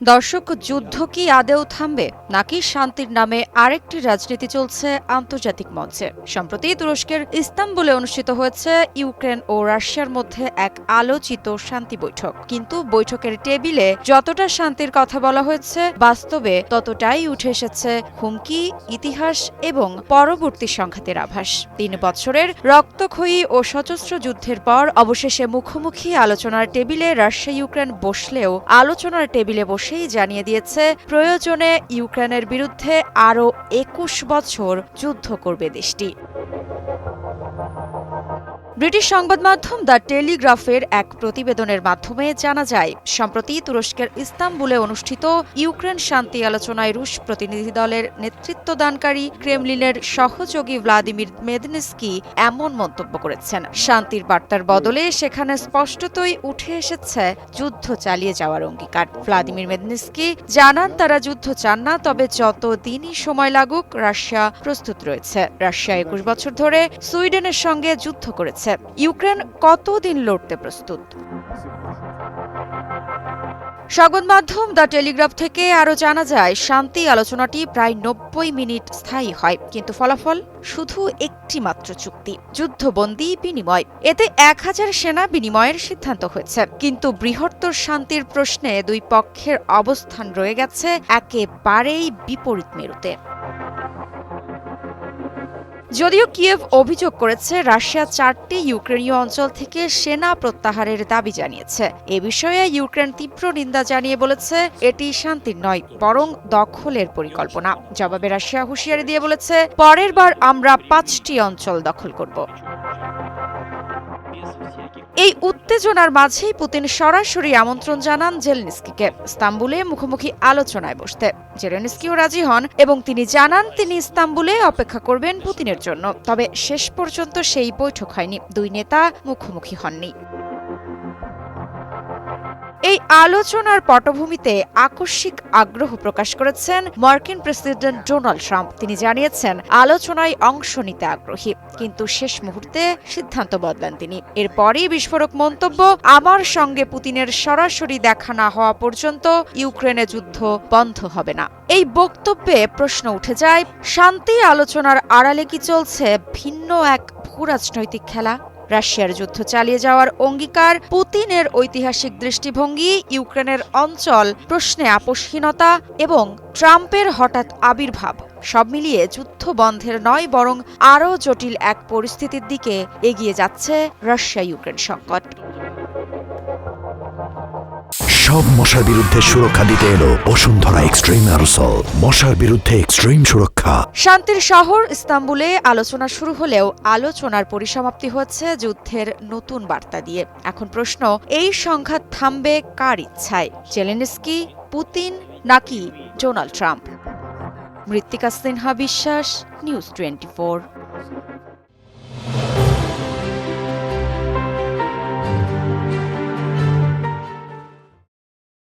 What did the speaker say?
দর্শক, যুদ্ধ কি আদৌ থামবে নাকি শান্তির নামে আরেকটি রাজনীতি চলছে আন্তর্জাতিক মঞ্চে? সম্প্রতি তুরস্কের ইস্তাম্বুলে অনুষ্ঠিত হয়েছে ইউক্রেন ও রাশিয়ার মধ্যে এক আলোচিত শান্তি বৈঠক। কিন্তু বৈঠকের টেবিলে যতটা শান্তির কথা বলা হয়েছে, বাস্তবে ততটাই উঠে এসেছে হুমকি, ইতিহাস এবং পরবর্তী সংঘাতের আভাস। ৩ বছরের রক্তক্ষয়ী ও সশস্ত্র যুদ্ধের পর অবশেষে মুখোমুখি আলোচনার টেবিলে রাশিয়া ইউক্রেন বসলেও আলোচনার টেবিলে বসেই জানিয়ে দিয়েছে প্রয়োজনে ইউক্রেনের বিরুদ্ধে আরও ২১ বছর যুদ্ধ করবে দেশটি। ব্রিটিশ সংবাদ মাধ্যম দ্য টেলিগ্রাফের এক প্রতিবেদনের মাধ্যমে জানা যায়, সম্প্রতি তুরস্কের ইস্তাম্বুলে অনুষ্ঠিত ইউক্রেন শান্তি আলোচনায় রুশ প্রতিনিধি দলের নেতৃত্বদানকারী ক্রেমলিনের সহযোগী ভ্লাদিমির মেদিনস্কি এমন মন্তব্য করেছেন। শান্তির বার্তার বদলে সেখানে স্পষ্টতই উঠে এসেছে যুদ্ধ চালিয়ে যাওয়ার অঙ্গীকার। ভ্লাদিমির মেদিনস্কি জানান, তারা যুদ্ধ চান না, তবে যত দিনই সময় লাগুক রাশিয়া প্রস্তুত রয়েছে। রাশিয়া ২১ বছর ধরে সুইডেনের সঙ্গে যুদ্ধ করেছে। ইউক্রেন কতদিন লড়তে প্রস্তুত? সংবাদ মাধ্যম দ্য টেলিগ্রাফ থেকে আরও জানা যায়, শান্তি আলোচনাটি প্রায় ৯০ মিনিট স্থায়ী হয়, কিন্তু ফলাফল শুধু একটি মাত্র চুক্তি, যুদ্ধবন্দী বিনিময়। এতে ১,০০০ সেনা বিনিময়ের সিদ্ধান্ত হয়েছে, কিন্তু বৃহত্তর শান্তির প্রশ্নে দুই পক্ষের অবস্থান রয়ে গেছে একেবারেই বিপরীত মেরুতে। যদিও কিয়েভ অভিযোগ করেছে, রাশিয়া ৪টি ইউক্রেনীয় অঞ্চল থেকে সেনা প্রত্যাহারের দাবি জানিয়েছে। এ বিষয়ে ইউক্রেন তীব্র নিন্দা জানিয়ে বলেছে, এটি শান্তির নয়, বরং দখলের পরিকল্পনা। জবাবে রাশিয়া হুঁশিয়ারি দিয়ে বলেছে, পরের বার আমরা ৫টি অঞ্চল দখল করব। এই উত্তেজনার মাঝেই পুতিন সরাসরি আমন্ত্রণ জানান জেলেনস্কিকে ইস্তাম্বুলে মুখোমুখি আলোচনায় বসতে। জেলেনস্কিও রাজি হন এবং তিনি জানান তিনি ইস্তাম্বুলে অপেক্ষা করবেন পুতিনের জন্য। তবে শেষ পর্যন্ত সেই বৈঠক হয়নি, দুই নেতা মুখোমুখি হননি। এই আলোচনার পটভূমিতে আকস্মিক আগ্রহ প্রকাশ করেছেন মার্কিন প্রেসিডেন্ট ডোনাল্ড ট্রাম্প। তিনি জানিয়েছেন আলোচনায় অংশ নিতে আগ্রহী, কিন্তু শেষ মুহূর্তে সিদ্ধান্ত বদলান তিনি। এরপরই বিস্ফোরক মন্তব্য, আমার সঙ্গে পুতিনের সরাসরি দেখা না হওয়া পর্যন্ত ইউক্রেনে যুদ্ধ বন্ধ হবে না। এই বক্তব্যে প্রশ্ন উঠে যায়, শান্তি আলোচনার আড়ালে কি চলছে ভিন্ন এক ভূরাজনৈতিক খেলা? রাশিয়ার যুদ্ধ চালিয়ে যাওয়ার অঙ্গীকার, পুতিনের ঐতিহাসিক দৃষ্টিভঙ্গি, ইউক্রেনের অঞ্চল প্রশ্নে আপোষহীনতা এবং ট্রাম্পের হঠাৎ আবির্ভাব, সব মিলিয়ে যুদ্ধ বন্ধের নয় বরং আরও জটিল এক পরিস্থিতির দিকে এগিয়ে যাচ্ছে রাশিয়া ইউক্রেন সংকট। সব মশার বিরুদ্ধে সুরক্ষা দিতে এলো বসুন্ধরা এক্সট্রিম অ্যারোসল, মশার বিরুদ্ধে এক্সট্রিম সুরক্ষা। শান্তির শহর ইস্তাম্বুলে আলোচনা শুরু হলেও আলোচনার পরিসমাপ্তি হচ্ছে যুদ্ধের নতুন বার্তা দিয়ে। এখন প্রশ্ন, এই সংঘাত থামবে কার ইচ্ছায়? জেলেনস্কি, পুতিন নাকি ডোনাল্ড ট্রাম্প? মৃত্তিকা সিনহা বিশ্বাস, নিউজ 24।